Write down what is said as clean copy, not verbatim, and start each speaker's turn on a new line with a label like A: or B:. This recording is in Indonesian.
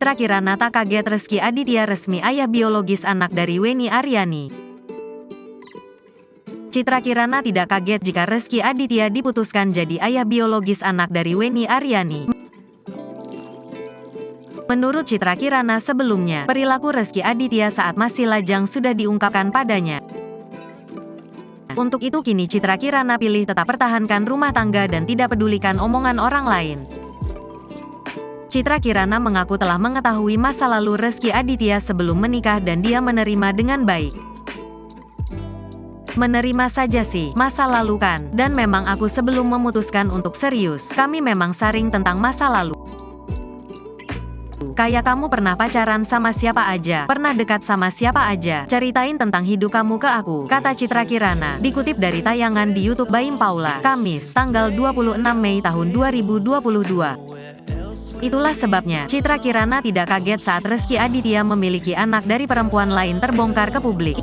A: Citra Kirana tak kaget Rezky Aditya resmi ayah biologis anak dari Weni Aryani. Citra Kirana tidak kaget jika Rezky Aditya diputuskan jadi ayah biologis anak dari Weni Aryani. Menurut Citra Kirana sebelumnya, perilaku Rezky Aditya saat masih lajang sudah diungkapkan padanya. Untuk itu kini Citra Kirana pilih tetap pertahankan rumah tangga dan tidak pedulikan omongan orang lain. Citra Kirana mengaku telah mengetahui masa lalu Rezky Aditya sebelum menikah dan dia menerima dengan baik. Menerima saja sih, masa lalu kan, dan memang aku sebelum memutuskan untuk serius, kami memang sharing tentang masa lalu. Kayak kamu pernah pacaran sama siapa aja, pernah dekat sama siapa aja, ceritain tentang hidup kamu ke aku, kata Citra Kirana, dikutip dari tayangan di YouTube Baim Paula, Kamis, tanggal 26 Mei tahun 2022. Itulah sebabnya, Citra Kirana tidak kaget saat Rezky Aditya memiliki anak dari perempuan lain terbongkar ke publik.